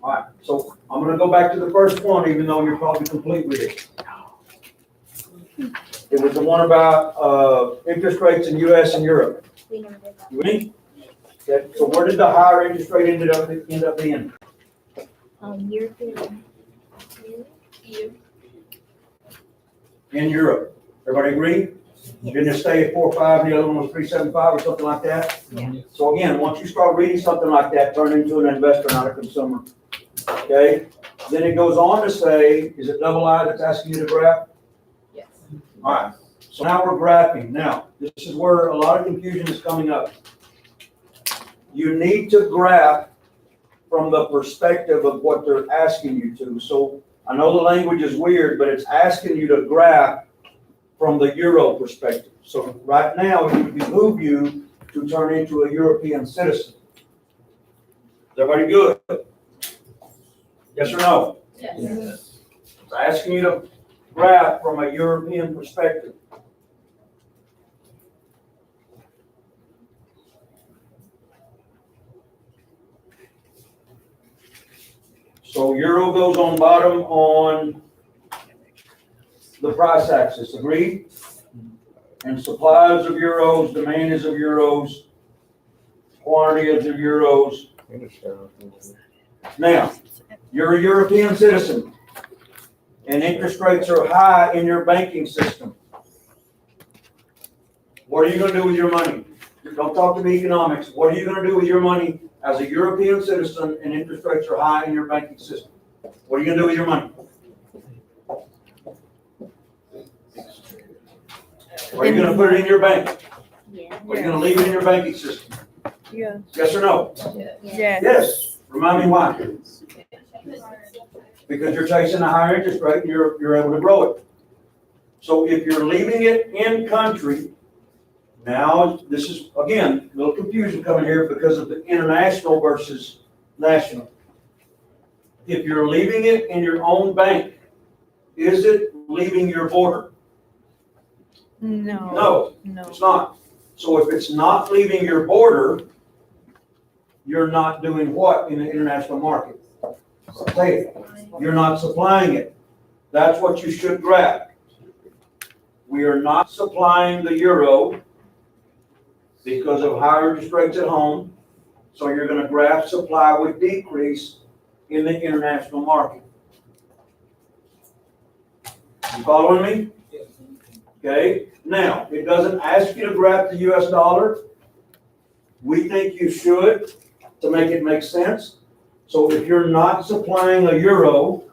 All right, so I'm gonna go back to the first one, even though you're probably complete with it. It was the one about, interest rates in US and Europe. We never did that. You with me? Okay, so where did the higher interest rate end up being? European. EU. In Europe. Everybody agree? Didn't it stay at 4.5 and the other one was 3.75 or something like that? Yeah. So again, once you start reading something like that, turn into an investor, not a consumer. Okay? Then it goes on to say, is it double I that's asking you to graph? Yes. All right. So now we're graphing. Now, this is where a lot of confusion is coming up. You need to graph from the perspective of what they're asking you to. So I know the language is weird, but it's asking you to graph from the Euro perspective. So right now, it would behoove you to turn into a European citizen. Is everybody good? Yes or no? Yes. It's asking you to graph from a European perspective. So Euro goes on bottom on the price axis, agreed? And supplies of Euros, demand is of Euros, quantity is of Euros. Now, you're a European citizen, and interest rates are high in your banking system. What are you going to do with your money? Don't talk to me economics. What are you going to do with your money as a European citizen and interest rates are high in your banking system? What are you going to do with your money? Are you going to put it in your bank? Yeah. Are you going to leave it in your banking system? Yeah. Yes or no? Yeah. Yes. Remind me why. Because you're chasing a higher interest rate and you're able to grow it. So if you're leaving it in country, now this is, again, a little confusion coming here because of the international versus national. If you're leaving it in your own bank, is it leaving your border? No. No, No. it's not. So if it's not leaving your border, you're not doing what in the international market? Say it. You're not supplying it. That's what you should grab. We are not supplying the euro because of higher interest rates at home. So you're going to graph supply would decrease in the international market. You following me? Okay. Now, it doesn't ask you to graph the US dollar. We think you should to make it make sense. So if you're not supplying a euro,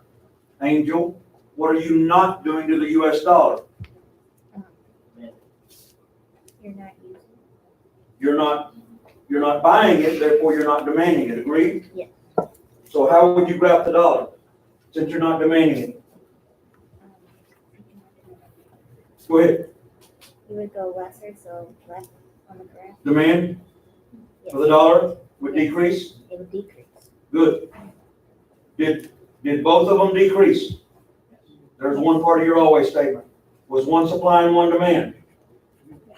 Angel, what are you not doing to the US dollar? You're not using. You're not buying it, therefore you're not demanding it, agreed? Yes. So how would you graph the dollar, since you're not demanding it? Go ahead. You would go lesser, so left on the graph. Demand Yes. for the dollar would decrease? It would decrease. Good. Did both of them decrease? There's one part of your always statement. Was one supply and one demand?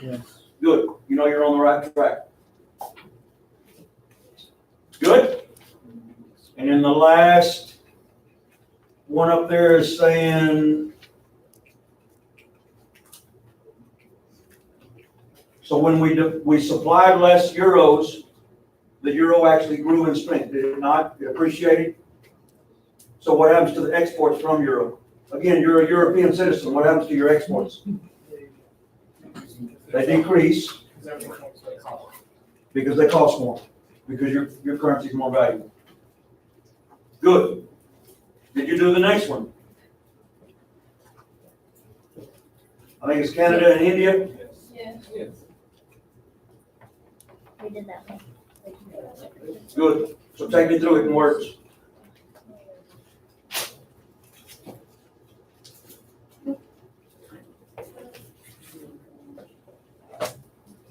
Yes. Good. You know you're on the right track. Good? And then the last one up there is saying, so when we supplied less euros, the euro actually grew in strength, did it not? It appreciated? So what happens to the exports from Europe? Again, you're a European citizen. What happens to your exports? They decrease because they cost more, because your currency is more valuable. Good. Did you do the next one? I think it's Canada and India. Yes. We did that one. Good. So take me through it in words.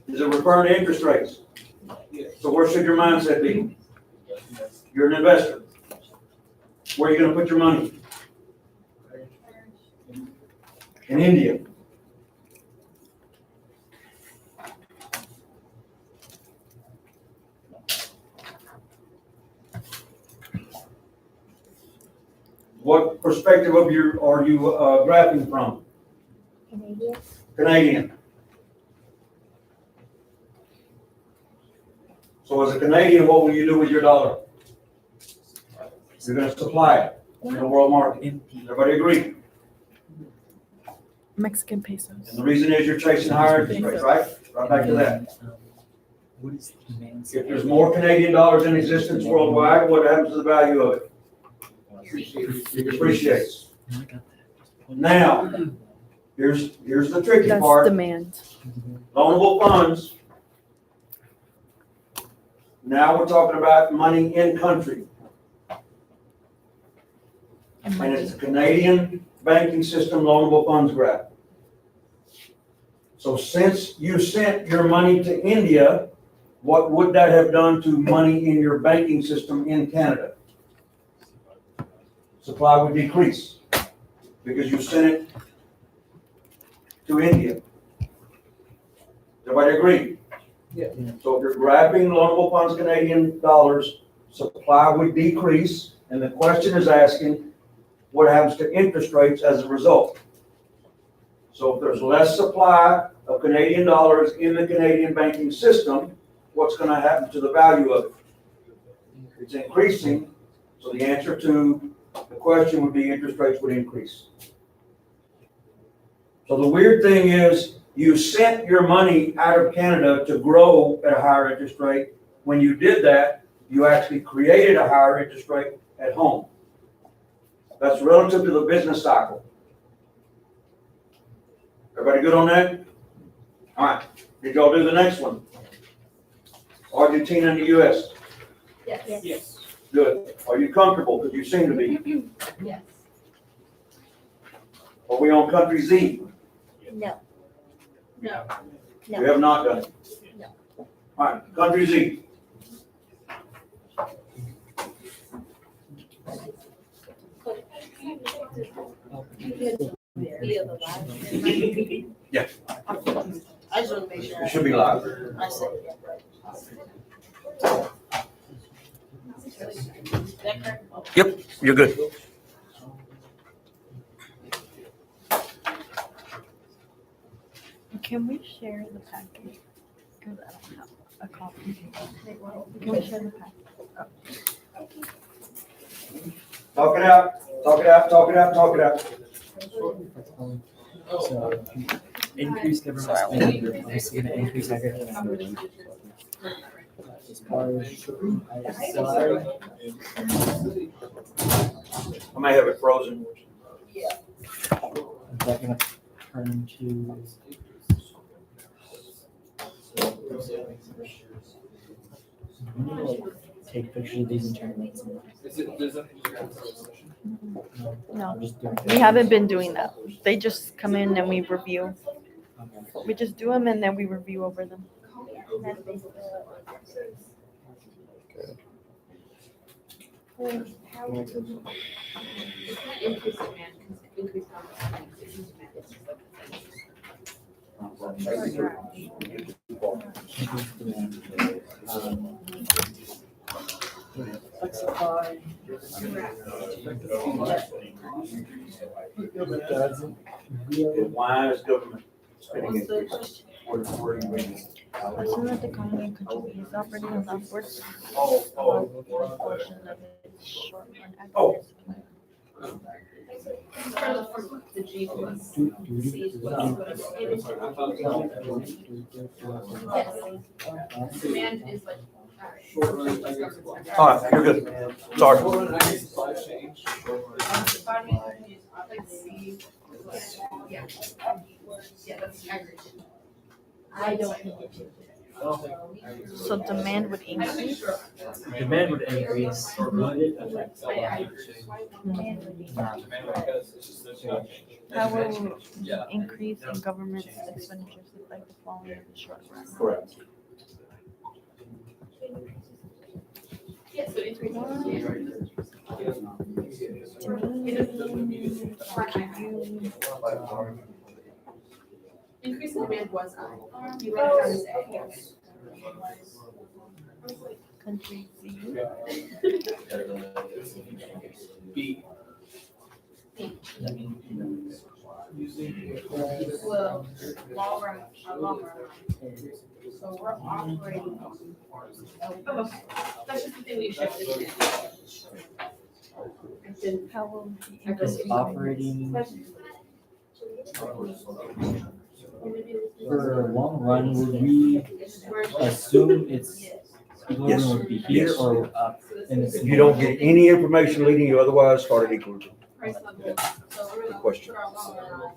Is it referring to interest rates? So where should your mindset be? You're an investor. Where are you going to put your money? In India. What perspective of your, are you graphing from? Canadian. Canadian. So as a Canadian, what will you do with your dollar? You're gonna supply it in the world market. Everybody agree? Mexican pesos. And the reason is you're chasing higher interest rates, right? Right back to that. What is the demand? If there's more Canadian dollars in existence worldwide, what happens to the value of it? It depreciates. No, I got that. Now, here's the tricky That's part. demand. Loanable funds. Now we're talking about money in country. And And money. it's a Canadian banking system loanable funds graph. So since you sent your money to India, what would that have done to money in your banking system in Canada? Supply would decrease because you sent it to India. Everybody agree? Yeah. So if you're grabbing loanable funds Canadian dollars, supply would decrease, and the question is asking, what happens to interest rates as a result? So if there's less supply of Canadian dollars in the Canadian banking system, what's going to happen to the value of it? It's increasing, so the answer to the question would be interest rates would increase. So the weird thing is, you sent your money out of Canada to grow at a higher interest rate. When you did that, you actually created a higher interest rate at home. That's relative to the business cycle. Everybody good on that? All right, did y'all do the next one? Argentina and the US. Yes. Good. Are you comfortable? Because you seem to be. Yes. Are we on country Z? No. No. We have not done it. No. All right, country Z. Yeah. I just want to make sure. It should be live. I said it right. Is that correct? Yep, you're good. Can we share the package? Because I don't have a copy. Can we share the package? Talk it out, talk it out, talk it out, talk it out. So, increase government spending, we're obviously gonna increase agriculture. As far as salary, I may have it frozen. is that gonna turn to? Take pictures of these and turn them into. No, I'm just doing. we haven't been doing that. They just come in and we review. Okay. We just do them and then we review over them. That's basically Increase demand, increase competition, increase demand. Flexify. Why is government spending What's the increasing? question? Where are you reading? As soon as the economy continues operating upwards, Oh, oh, portion of its short run Oh. The G plus. C is what demand is like. all right, you're good. Sorry. Yeah. Yeah, that's average. I don't think it should. so demand would increase. Demand would increase, would it affect? Demand would be. How will increase in government expenditures affect the following in the short run? Correct. Yeah, so increase. Increase in demand was I. You wrote it down as A. Country Z. that mean, you know, Well, long run, long run. So we're operating. Oh, okay. That's just the thing we shifted to. How will we because operating for a long run, would we assume it's equilibrium Yes. would be here Yes. or up? And it's You don't get any information leading you otherwise, start at equilibrium. Price level. So we're Good gonna question. put our long run on.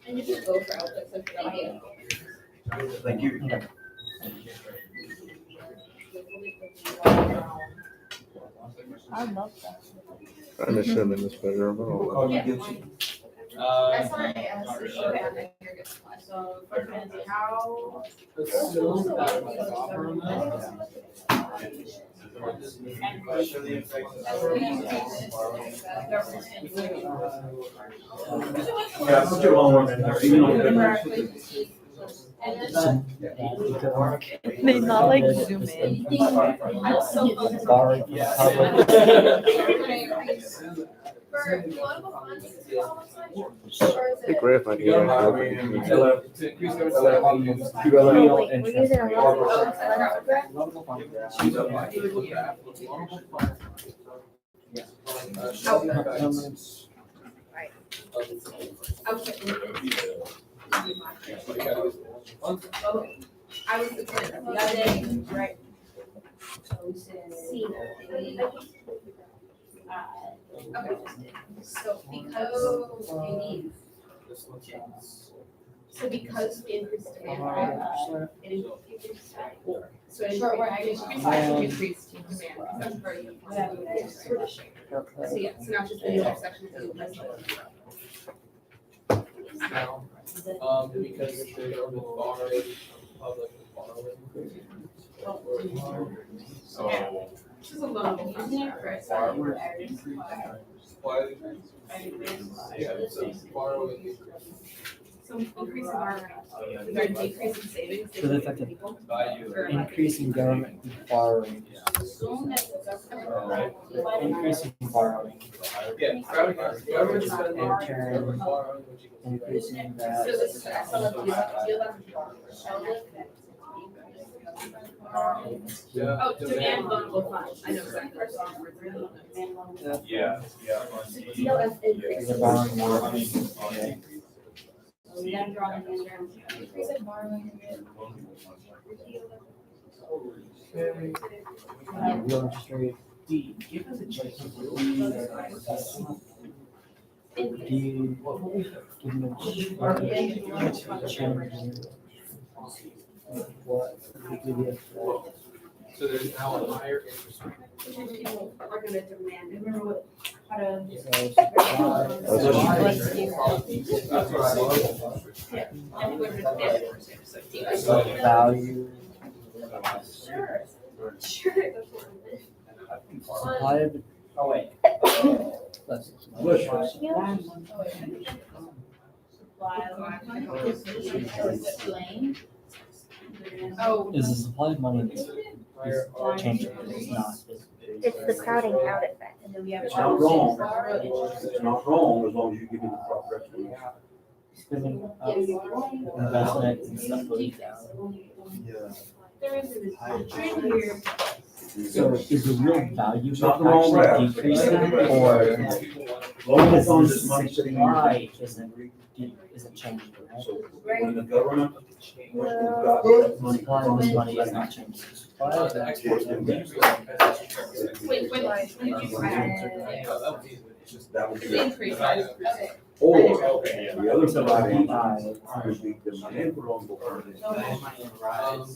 And you just go for outlets if you don't. Thank you. I love that. I understand in this better. Oh, you get I saw it as a show and then you're good. So for Fancy, how? Yeah, put your long one in there. Even on the Can they not like zoom in? I'm so focused on. Borrowing from the public. For political funds, is it all outside? Or is Hey, it? Grant, I hear. LF, Oh, wait, we're using a local funds grant? Oh, I was the other day, right? See. Okay, so because we increased demand, it increased. So in short, we're actually increased demand. That's very. So yeah, so not just the new section. Because the government borrowed, public borrowing. So. This is a little confusing, right? Yeah, so borrowing. So increase in borrowing, is there a decrease in savings? So the fact that People? Value. increase in government borrowing, increase in borrowing, Yeah, government spending, in turn, government borrowing, which you can. increasing So that. this is excellent, do you have Yeah. Oh, demand loanable funds, I know exactly. Yeah, yeah. DLF increase. They're borrowing more money. Okay. Increase in borrowing. Real interest rate. Do you, give them what? So there's now a higher interest rate. People are gonna demand, remember what, how to. That's what I love. Yeah. And we're gonna demand it, so decrease. Value, Sure. Sure. supply of. Oh, wait. That's. Oh. Is the supply of money is changing, it's not. It's the crowding out effect. It's not wrong. It's not wrong as long as you give me the proper explanation. Spending up, investment and stuff goes down. There is a trend here. So is the real value It's not the wrong actually route. decreasing or Local because funds the is money sitting in your supply bank. isn't changing, right? So when the government, we've got money. Supply of this money is not changing. Supply of The that exports is and Wait, when did you That would be. the increase? Okay. Or Okay, the other side supply. would be demand for local funds.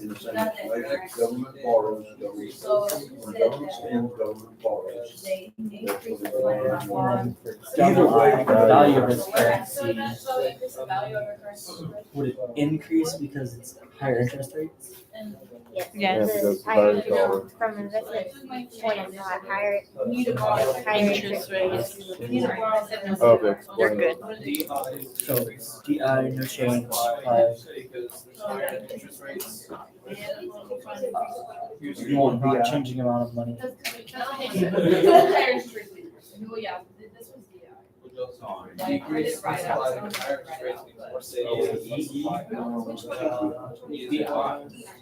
In the same way, government borrows, when government spends, government borrows. Either way. Value of this currency, So increase the value of a currency. would it increase because it's higher interest rates? Yes. Yes. because The higher, the dollar. from investment point of view, higher Interest rates. Okay. You're good. So DI, no change, supply, there's higher interest rates. You want the changing amount of money. Well, yeah, this was the. Decrease supply and higher interest rates means more savings.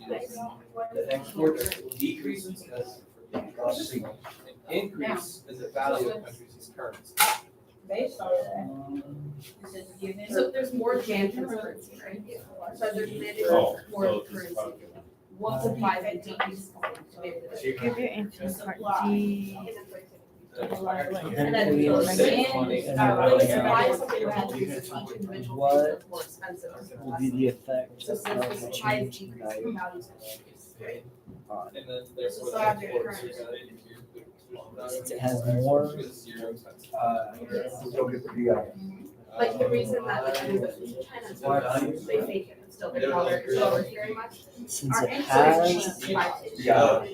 Less supply. The export decreases as increase is the value of the country's currency. So there's more demand for currency, right? So there's mandated more currency. What supplies and decrease? Give your ATM card D. And then we the save demand, money. when you buy something that uses each individual What thing, it's more expensive. will be the effect So of since the the supply is change in decreasing, value? values increase. And then therefore So the after exports current- are Since it has more, zero expense. Don't get the DI. Like the reason that like China, they fake it, it's still the dollar is lower very much. since Our it imports has, cheap. Yeah.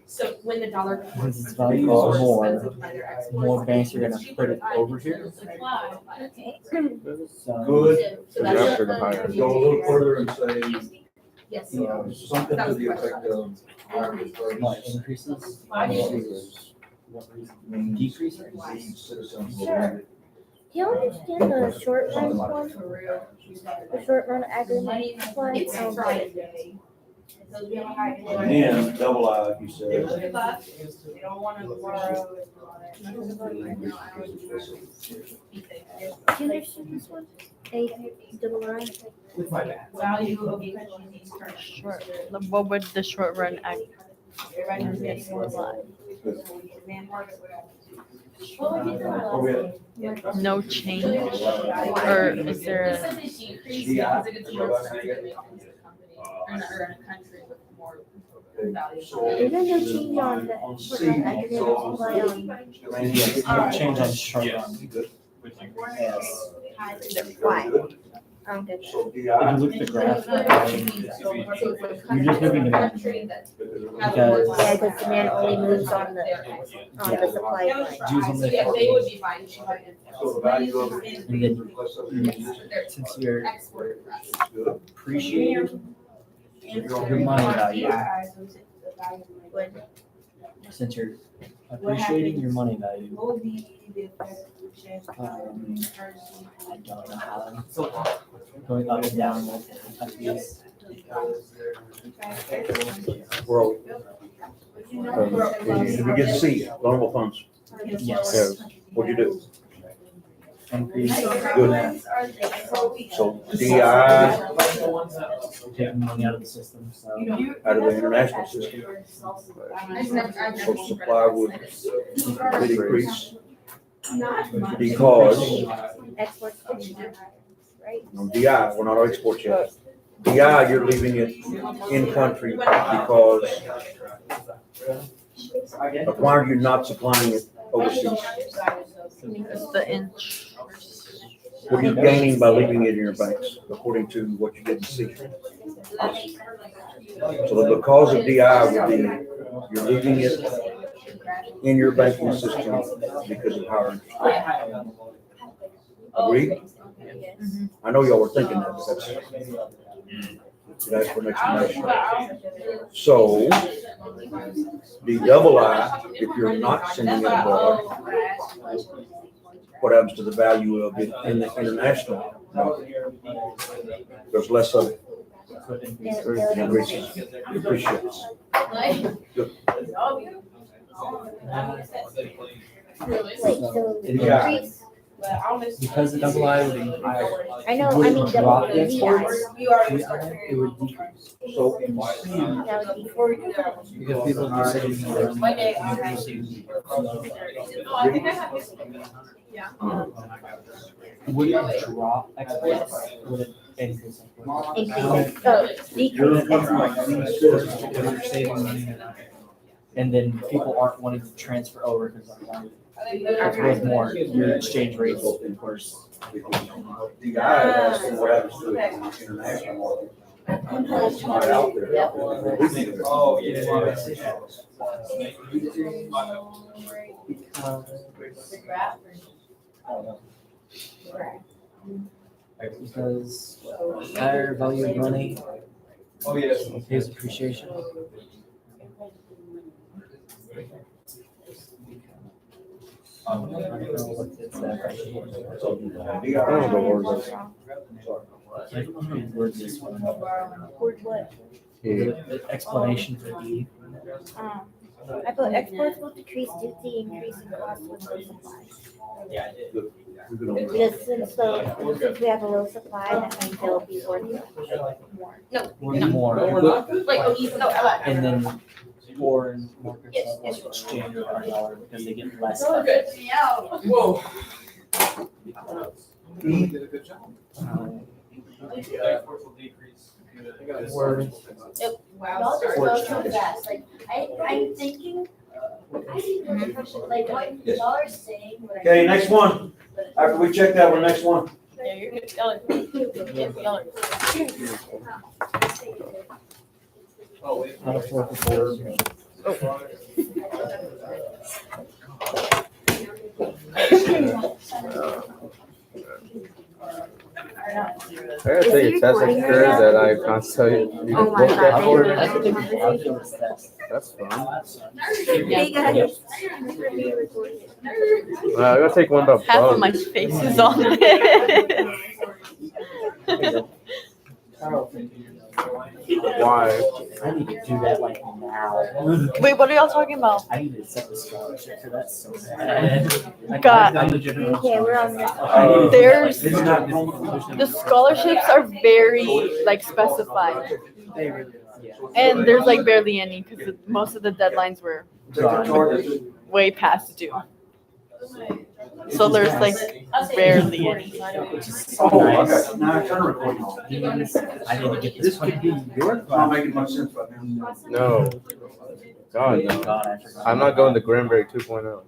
So when the dollar becomes Since its value is more more, expensive by their exports, more banks are gonna it's cheaper put to it buy over because here. of the supply. Okay. So. Good. So that's After the higher. Go a little further and say, Yes. something to the effect of. What, increases? What reason? Decrease? Citizens. Do you understand the short run one? The short run agreement one? It's Friday. And then double I, you said. They don't wanna borrow. Do you understand this one? A-double-I? With my bad. Value of each of these currencies. Short, what would the short run act? No change, or is there? This says it decreased because it gets more expensive to make things in a company, or in a country with more value. There's no change on the short run agreement, why on? No change on short run. Yes. Why? Good. So If DI. you look at the graph, So it's like You're just moving the money. country that Because- Yeah, because demand only moves on the supply side. Jews on So yeah, the, they would be buying cheaper So the imports. value of. and then They're since you're export price. appreciating your money value, Would- since you're appreciating your money value, I don't know how, going up and down with FBs. Well, did we get C, vulnerable funds? Yes. Yes. What'd you do? Increase. Good. So DI Taking money out of the system, so. out of the international system. So supply would decrease because Exports, right? on DI, we're not on export yet. DI, you're leaving it in country because why are you not supplying it overseas? It's the inch. What are you gaining by leaving it in your banks, according to what you didn't see? So the cause of DI would be you're leaving it in your banking system because of higher interest rates. Agreed? I know y'all were thinking that, but that's for an explanation. So, the double I, if you're not sending it abroad, what happens to the value of it in the international market? There's less of it. It increases, it appreciates. Wait, so Yeah. increase, Because the double I would be higher. I know, I Would mean, it drop the double exports? DI. It would decrease. So in That would be Because people are saving Would it drop exports? Would it increase exports? increase, oh, decrease exports. Because you're saving money. And then people aren't wanting to transfer over because it's worth more. Your exchange rates, of course. DI has what happens to it in the international market. It's not out there. Oh, yeah. Because higher value of money Oh, yes. pays appreciation. I don't know what it's at. DI. I I don't know how to word this one. Word what? The explanation for E. I put exports will decrease due to the increase in cost with low supply. Because since we have a low supply, that means it'll be worth more. Worth more. Like, oh, you, no, And then foreign markets will exchange our dollar because they get less. We're good. Whoa. E. Did a good job. Exports will decrease. Word. Wow. Y'all just Or go so change. fast, like, I'm thinking, like, what y'all are saying. what I- Okay, next one. After we check that one, next one. Yeah, you're good. Yell it. Yeah, yell it. Oh, wait. Not a fourth of four. I gotta take a test, I'm sure that I constantly. Oh my God, I'll do they it. were in I'll do this test. That's fun. Hey guys. I gotta take one about Half of both. my face is on it. Why? I need to do that like now. Wait, what are y'all talking about? I need to accept the scholarship for that so bad. Like, God. I'm legitimately- Okay, we're on this. I need to do that, like, There's- it's not normal. The scholarships are very like specified, They really are, yeah. and there's like barely any because most of the deadlines were way past due. So there's like barely any. Oh, okay. Now I turn the recording off. I need to get This this. could be your. Not making much sense right now. No. God, no. God, I forgot. I'm not going to Granbury 2.0.